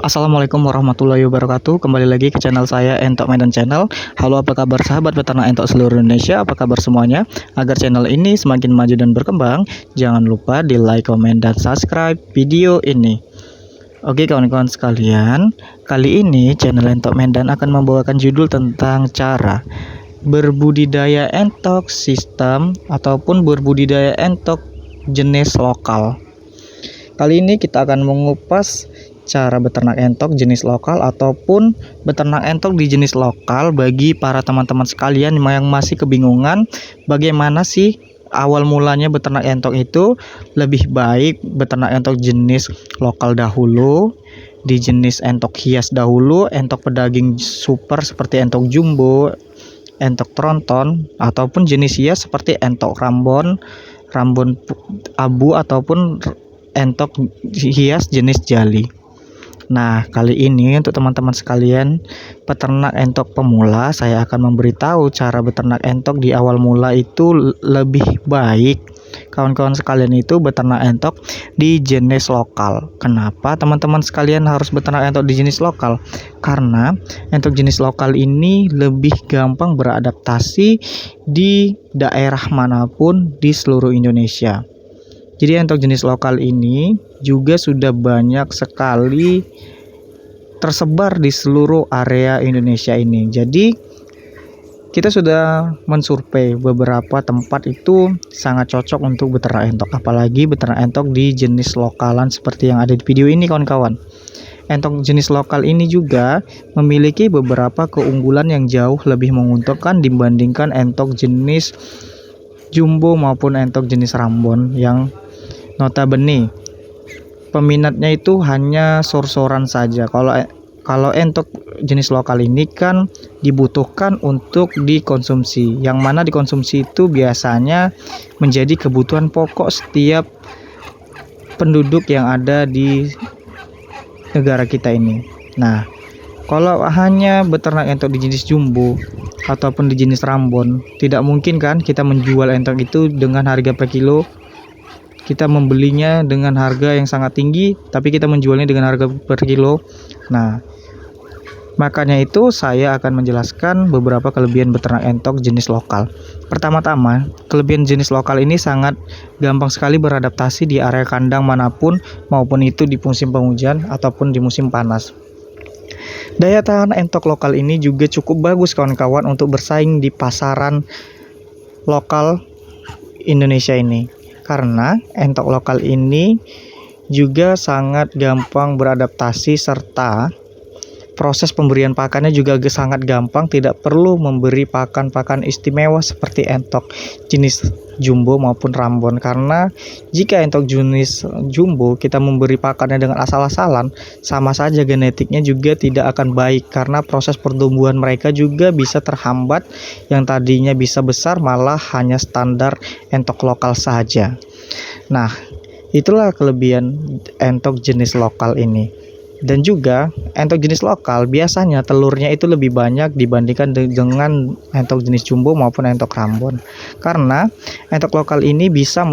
Assalamualaikum warahmatullahi wabarakatuh. Kembali lagi ke channel saya, Entok Medan Channel. Halo, apa kabar sahabat peternak entok seluruh Indonesia? Apa kabar semuanya? Agar channel ini semakin maju dan berkembang, jangan lupa di like, komen, dan subscribe video ini. Oke kawan-kawan sekalian, kali ini channel Entok Medan akan membawakan judul tentang cara berbudidaya entok sistem ataupun berbudidaya entok jenis lokal. Kali ini kita akan mengupas cara beternak entok jenis lokal ataupun beternak entok di jenis lokal bagi para teman-teman sekalian yang masih kebingungan bagaimana sih awal mulanya beternak entok itu. Lebih baik beternak entok jenis lokal dahulu, di jenis entok hias dahulu, entok pedaging super seperti entok jumbo, entok tronton, ataupun jenis hias seperti entok rambon abu ataupun entok hias jenis jali. Nah, kali ini untuk teman-teman sekalian peternak entok pemula, saya akan memberitahu cara beternak entok di awal mula itu lebih baik kawan-kawan sekalian itu beternak entok di jenis lokal. Kenapa teman-teman sekalian harus beternak entok di jenis lokal? Karena entok jenis lokal ini lebih gampang beradaptasi di daerah manapun di seluruh Indonesia. Jadi entok jenis lokal ini juga sudah banyak sekali tersebar di seluruh area Indonesia ini. Jadi kita sudah mensurvei beberapa tempat itu sangat cocok untuk beternak entok, apalagi beternak entok di jenis lokalan seperti yang ada di video ini kawan-kawan. Entok jenis lokal ini juga memiliki beberapa keunggulan yang jauh lebih menguntungkan dibandingkan entok jenis jumbo maupun entok jenis rambon yang notabene peminatnya itu hanya sor-soran saja. Kalau entok jenis lokal ini kan dibutuhkan untuk dikonsumsi, yang mana dikonsumsi itu biasanya menjadi kebutuhan pokok setiap penduduk yang ada di negara kita ini. Nah, kalau hanya beternak entok di jenis jumbo ataupun di jenis rambon, tidak mungkin kan kita menjual entok itu dengan harga per kilo. Kita membelinya dengan harga yang sangat tinggi, tapi kita menjualnya dengan harga per kilo. Nah, makanya itu saya akan menjelaskan beberapa kelebihan beternak entok jenis lokal. Pertama-tama, kelebihan jenis lokal ini sangat gampang sekali beradaptasi di area kandang manapun, maupun itu di musim penghujan ataupun di musim panas. Daya tahan entok lokal ini juga cukup bagus kawan-kawan untuk bersaing di pasaran lokal Indonesia ini. Karena entok lokal ini juga sangat gampang beradaptasi serta proses pemberian pakannya juga sangat gampang, tidak perlu memberi pakan-pakan istimewa seperti entok jenis jumbo maupun rambon. Karena jika entok jenis jumbo kita memberi pakannya dengan asal-asalan, sama saja genetiknya juga tidak akan baik karena proses pertumbuhan mereka juga bisa terhambat, yang tadinya bisa besar malah hanya standar entok lokal saja. Nah, itulah kelebihan entok jenis lokal ini. Dan juga entok jenis lokal biasanya telurnya itu lebih banyak dibandingkan dengan entok jenis jumbo maupun entok rambon. Karena entok lokal ini bisa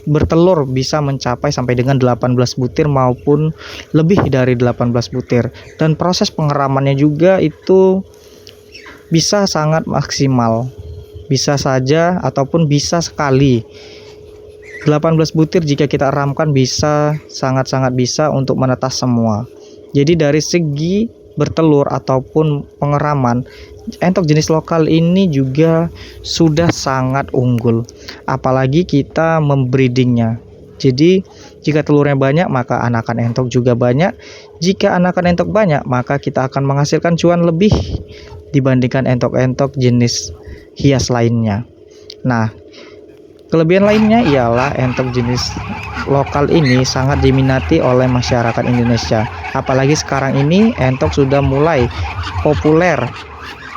bertelur bisa mencapai sampai dengan 18 butir maupun lebih dari 18 butir. Dan proses pengeramannya juga itu bisa sangat maksimal. Bisa saja ataupun bisa sekali 18 butir jika kita ramkan bisa sangat-sangat bisa untuk menetas semua. Jadi dari segi bertelur ataupun pengeraman, entok jenis lokal ini juga sudah sangat unggul. Apalagi kita membreedingnya. Jadi jika telurnya banyak maka anakan entok juga banyak. Jika anakan entok banyak maka kita akan menghasilkan cuan lebih dibandingkan entok-entok jenis hias lainnya. Nah, kelebihan lainnya ialah entok jenis lokal ini sangat diminati oleh masyarakat Indonesia. Apalagi sekarang ini entok sudah mulai populer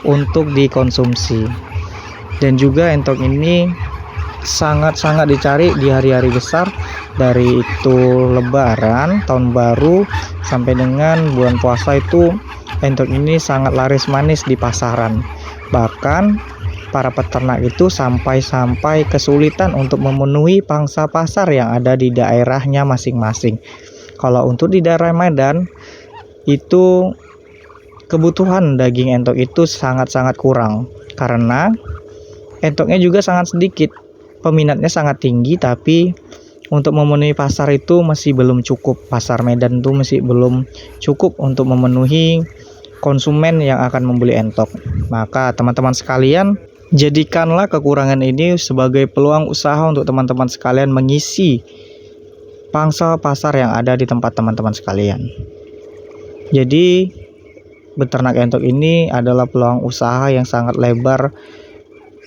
untuk dikonsumsi. Dan juga entok ini sangat-sangat dicari di hari-hari besar, dari itu lebaran, tahun baru, sampai dengan bulan puasa itu entok ini sangat laris manis di pasaran. Bahkan para peternak itu sampai kesulitan untuk memenuhi pangsa pasar yang ada di daerahnya masing-masing. Kalau untuk di daerah Medan, itu kebutuhan daging entok itu sangat-sangat kurang karena entoknya juga sangat sedikit. Peminatnya sangat tinggi, tapi untuk memenuhi pasar itu masih belum cukup. Pasar Medan itu masih belum cukup untuk memenuhi konsumen yang akan membeli entok. Maka teman-teman sekalian, jadikanlah kekurangan ini sebagai peluang usaha untuk teman-teman sekalian mengisi pangsa pasar yang ada di tempat teman-teman sekalian. Jadi beternak entok ini adalah peluang usaha yang sangat lebar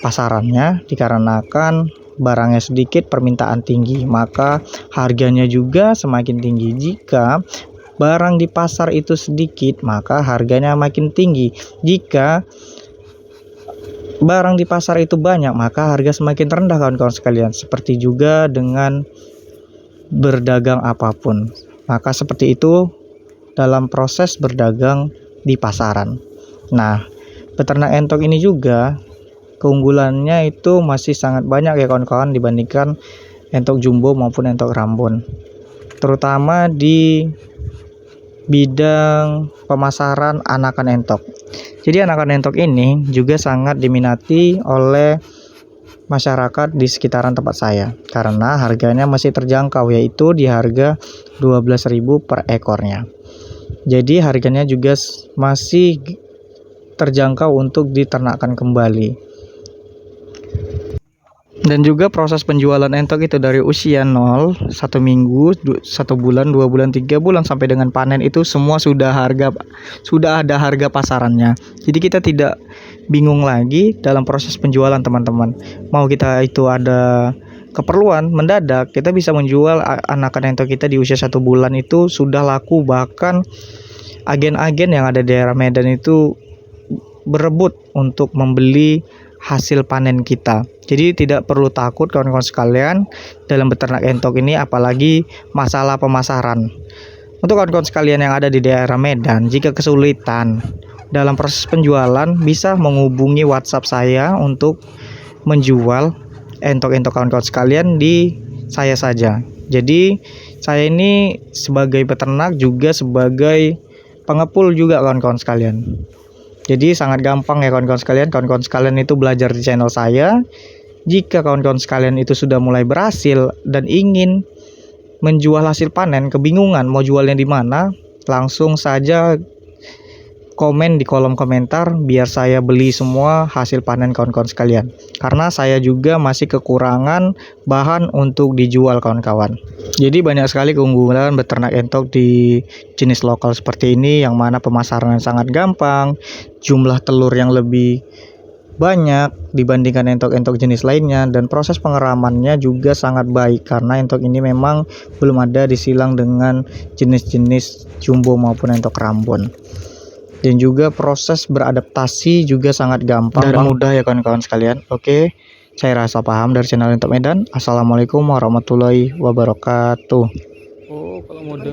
pasarannya, dikarenakan barangnya sedikit, permintaan tinggi, maka harganya juga semakin tinggi. Jika barang di pasar itu sedikit, maka harganya makin tinggi. Jika barang di pasar itu banyak, maka harga semakin rendah, kawan-kawan sekalian. Seperti juga dengan berdagang apapun, maka seperti itu dalam proses berdagang di pasaran. Nah, peternak entok ini juga keunggulannya itu masih sangat banyak ya kawan-kawan dibandingkan entok jumbo maupun entok rambon, terutama di bidang pemasaran anakan entok. Jadi anakan entok ini juga sangat diminati oleh masyarakat di sekitaran tempat saya karena harganya masih terjangkau, yaitu di harga 12.000 per ekornya. Jadi harganya juga masih terjangkau untuk diternakkan kembali. Dan juga proses penjualan entok itu dari usia 0, 1 minggu, 1 bulan, 2 bulan, 3 bulan sampai dengan panen itu semua sudah ada harga pasarannya. Jadi kita tidak bingung lagi dalam proses penjualan teman-teman. Mau kita itu ada keperluan mendadak, kita bisa menjual anakan entok kita di usia 1 bulan itu sudah laku, bahkan agen-agen yang ada di daerah Medan itu berebut untuk membeli hasil panen kita. Jadi tidak perlu takut kawan-kawan sekalian dalam beternak entok ini, apalagi masalah pemasaran. Untuk kawan-kawan sekalian yang ada di daerah Medan, jika kesulitan dalam proses penjualan, bisa menghubungi WhatsApp saya untuk menjual entok-entok kawan-kawan sekalian di saya saja. Jadi saya ini sebagai peternak juga sebagai pengepul juga kawan-kawan sekalian. Jadi sangat gampang ya kawan-kawan sekalian. Kawan-kawan sekalian itu belajar di channel saya. Jika kawan-kawan sekalian itu sudah mulai berhasil dan ingin menjual hasil panen, kebingungan mau jualnya di mana, langsung saja komen di kolom komentar biar saya beli semua hasil panen kawan-kawan sekalian. Karena saya juga masih kekurangan bahan untuk dijual kawan-kawan. Jadi banyak sekali keunggulan beternak entok di jenis lokal seperti ini, yang mana pemasaran sangat gampang, jumlah telur yang lebih banyak dibandingkan entok-entok jenis lainnya, dan proses pengeramannya juga sangat baik karena entok ini memang belum ada disilang dengan jenis-jenis jumbo maupun entok rambon. Dan juga proses beradaptasi juga sangat gampang dan mudah ya kawan-kawan sekalian. Oke, saya rasa paham dari channel Entok Medan. Assalamualaikum warahmatullahi wabarakatuh. Oh, kalau mode